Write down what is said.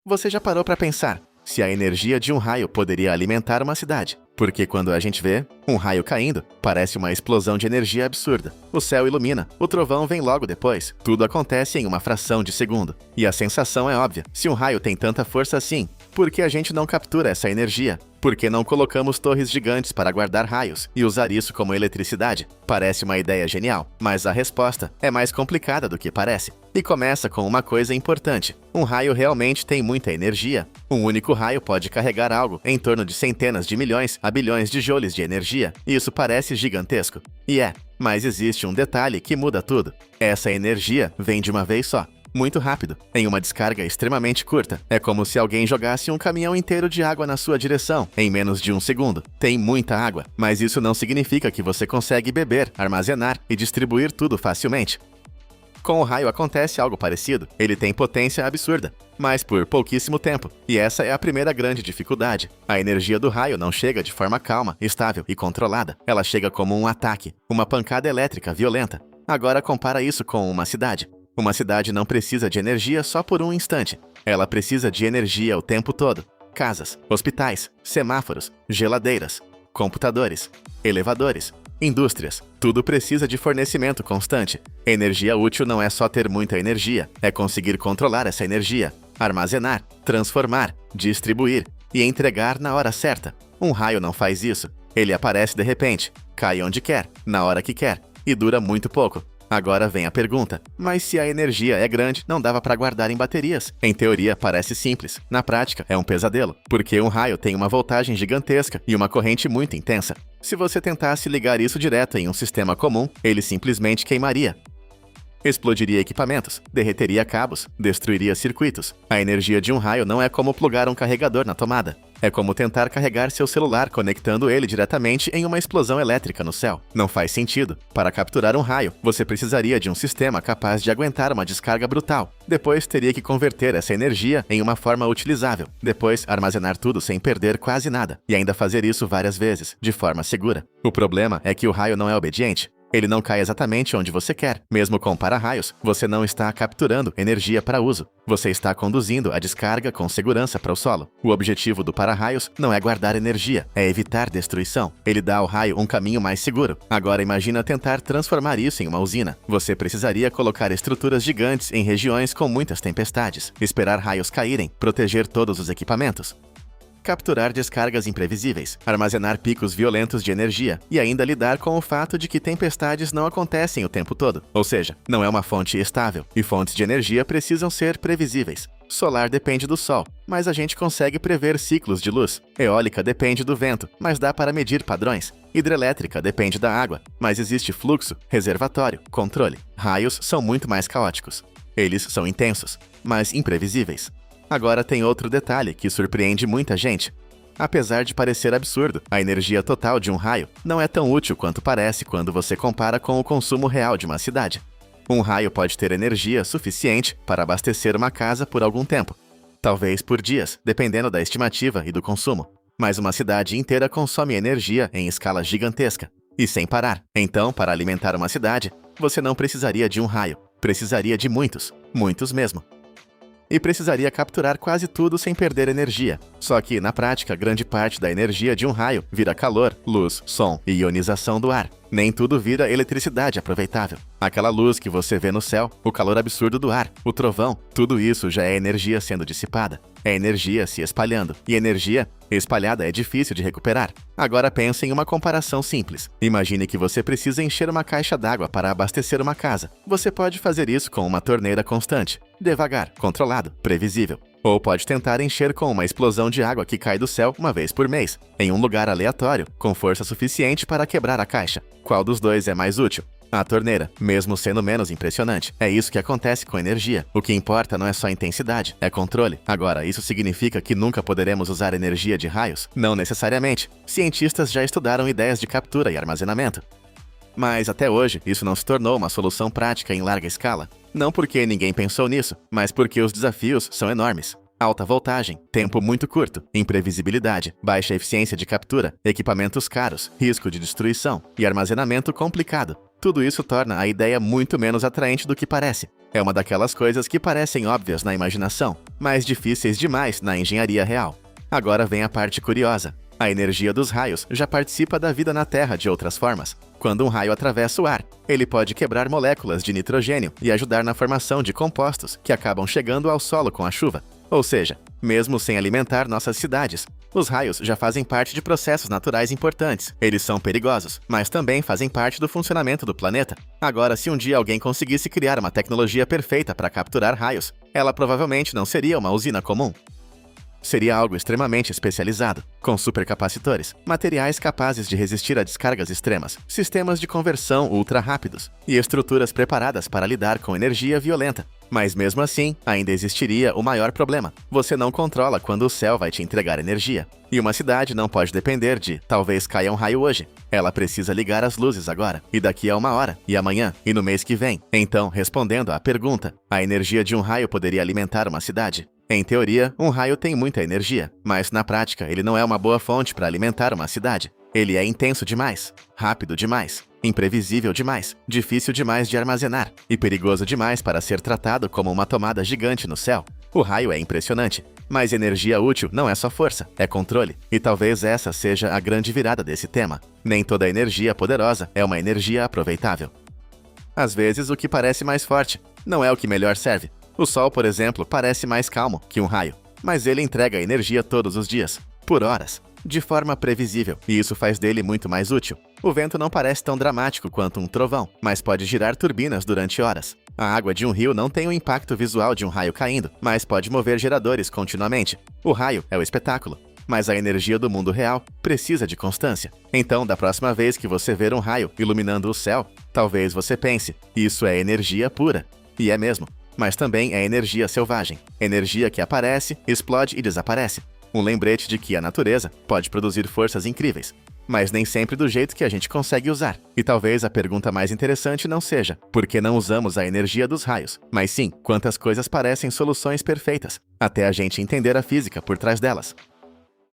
Você já parou para pensar se a energia de um raio poderia alimentar uma cidade? Porque quando a gente vê um raio caindo, parece uma explosão de energia absurda. O céu ilumina, o trovão vem logo depois. Tudo acontece em uma fração de segundo. E a sensação é óbvia. Se um raio tem tanta força assim, por que a gente não captura essa energia? Por que não colocamos torres gigantes para guardar raios e usar isso como eletricidade? Parece uma ideia genial, mas a resposta é mais complicada do que parece. E começa com uma coisa importante. Um raio realmente tem muita energia. Um único raio pode carregar algo em torno de centenas de milhões a bilhões de joules de energia. Isso parece gigantesco. E mas existe um detalhe que muda tudo. Essa energia vem de uma vez só. Muito rápido, em uma descarga extremamente curta. É como se alguém jogasse um caminhão inteiro de água na sua direção, em menos de um segundo. Tem muita água, mas isso não significa que você consegue beber, armazenar e distribuir tudo facilmente. Com o raio acontece algo parecido. Ele tem potência absurda, mas por pouquíssimo tempo. E essa é a primeira grande dificuldade. A energia do raio não chega de forma calma, estável e controlada. Ela chega como um ataque, uma pancada elétrica violenta. Agora compara isso com uma cidade. Uma cidade não precisa de energia só por um instante. Ela precisa de energia o tempo todo. Casas, hospitais, semáforos, geladeiras, computadores, elevadores, indústrias. Tudo precisa de fornecimento constante. Energia útil não é só ter muita energia, é conseguir controlar essa energia, armazenar, transformar, distribuir e entregar na hora certa. Um raio não faz isso. Ele aparece de repente, cai onde quer, na hora que quer, e dura muito pouco. Agora vem a pergunta, mas se a energia é grande, não dava para guardar em baterias? Em teoria parece simples, na prática é um pesadelo, porque um raio tem uma voltagem gigantesca e uma corrente muito intensa. Se você tentasse ligar isso direto em um sistema comum, ele simplesmente queimaria. Explodiria equipamentos, derreteria cabos, destruiria circuitos. A energia de um raio não é como plugar um carregador na tomada. É como tentar carregar seu celular conectando ele diretamente em uma explosão elétrica no céu. Não faz sentido. Para capturar um raio, você precisaria de um sistema capaz de aguentar uma descarga brutal. Depois teria que converter essa energia em uma forma utilizável. Depois armazenar tudo sem perder quase nada. E ainda fazer isso várias vezes, de forma segura. O problema é que o raio não é obediente. Ele não cai exatamente onde você quer. Mesmo com para-raios, você não está capturando energia para uso. Você está conduzindo a descarga com segurança para o solo. O objetivo do para-raios não é guardar energia, é evitar destruição. Ele dá ao raio um caminho mais seguro. Agora imagina tentar transformar isso em uma usina. Você precisaria colocar estruturas gigantes em regiões com muitas tempestades, esperar raios caírem, proteger todos os equipamentos. Capturar descargas imprevisíveis, armazenar picos violentos de energia e ainda lidar com o fato de que tempestades não acontecem o tempo todo. Ou seja, não é uma fonte estável, e fontes de energia precisam ser previsíveis. Solar depende do sol, mas a gente consegue prever ciclos de luz. Eólica depende do vento, mas dá para medir padrões. Hidrelétrica depende da água, mas existe fluxo, reservatório, controle. Raios são muito mais caóticos. Eles são intensos, mas imprevisíveis. Agora tem outro detalhe que surpreende muita gente. Apesar de parecer absurdo, a energia total de um raio não é tão útil quanto parece quando você compara com o consumo real de uma cidade. Um raio pode ter energia suficiente para abastecer uma casa por algum tempo. Talvez por dias, dependendo da estimativa e do consumo. Mas uma cidade inteira consome energia em escala gigantesca, e sem parar. Então, para alimentar uma cidade, você não precisaria de um raio. Precisaria de muitos, muitos mesmo. E precisaria capturar quase tudo sem perder energia. Só que, na prática, grande parte da energia de um raio vira calor, luz, som e ionização do ar. Nem tudo vira eletricidade aproveitável. Aquela luz que você vê no céu, o calor absurdo do ar, o trovão, tudo isso já é energia sendo dissipada. É energia se espalhando. E energia espalhada é difícil de recuperar. Agora pense em uma comparação simples. Imagine que você precisa encher uma caixa d'água para abastecer uma casa. Você pode fazer isso com uma torneira constante, devagar, controlado, previsível. Ou pode tentar encher com uma explosão de água que cai do céu uma vez por mês, em um lugar aleatório, com força suficiente para quebrar a caixa. Qual dos dois é mais útil? A torneira, mesmo sendo menos impressionante. É isso que acontece com energia. O que importa não é só intensidade, é controle. Agora, isso significa que nunca poderemos usar energia de raios? Não necessariamente. Cientistas já estudaram ideias de captura e armazenamento. Mas até hoje, isso não se tornou uma solução prática em larga escala. Não porque ninguém pensou nisso, mas porque os desafios são enormes. Alta voltagem, tempo muito curto, imprevisibilidade, baixa eficiência de captura, equipamentos caros, risco de destruição e armazenamento complicado. Tudo isso torna a ideia muito menos atraente do que parece. É uma daquelas coisas que parecem óbvias na imaginação, mas difíceis demais na engenharia real. Agora vem a parte curiosa. A energia dos raios já participa da vida na Terra de outras formas. Quando um raio atravessa o ar, ele pode quebrar moléculas de nitrogênio e ajudar na formação de compostos que acabam chegando ao solo com a chuva. Ou seja, mesmo sem alimentar nossas cidades, os raios já fazem parte de processos naturais importantes. Eles são perigosos, mas também fazem parte do funcionamento do planeta. Agora, se um dia alguém conseguisse criar uma tecnologia perfeita para capturar raios, ela provavelmente não seria uma usina comum. Seria algo extremamente especializado, com supercapacitores, materiais capazes de resistir a descargas extremas, sistemas de conversão ultra rápidos e estruturas preparadas para lidar com energia violenta. Mas mesmo assim, ainda existiria o maior problema. Você não controla quando o céu vai te entregar energia. E uma cidade não pode depender de talvez caia um raio hoje. Ela precisa ligar as luzes agora, e daqui a 1 hora, e amanhã, e no mês que vem. Então, respondendo à pergunta, a energia de um raio poderia alimentar uma cidade? Em teoria, um raio tem muita energia, mas na prática ele não é uma boa fonte para alimentar uma cidade. Ele é intenso demais, rápido demais, imprevisível demais, difícil demais de armazenar e perigoso demais para ser tratado como uma tomada gigante no céu. O raio é impressionante, mas energia útil não é só força, é controle. E talvez essa seja a grande virada desse tema. Nem toda energia poderosa é uma energia aproveitável. Às vezes, o que parece mais forte não é o que melhor serve. O Sol, por exemplo, parece mais calmo que um raio, mas ele entrega energia todos os dias, por horas, de forma previsível, e isso faz dele muito mais útil. O vento não parece tão dramático quanto um trovão, mas pode girar turbinas durante horas. A água de um rio não tem o impacto visual de um raio caindo, mas pode mover geradores continuamente. O raio é o espetáculo, mas a energia do mundo real precisa de constância. Então, da próxima vez que você ver um raio iluminando o céu, talvez você pense, isso é energia pura. E é mesmo. Mas também é energia selvagem, energia que aparece, explode e desaparece. Um lembrete de que a natureza pode produzir forças incríveis, mas nem sempre do jeito que a gente consegue usar. E talvez a pergunta mais interessante não seja por que não usamos a energia dos raios, mas sim quantas coisas parecem soluções perfeitas, até a gente entender a física por trás delas.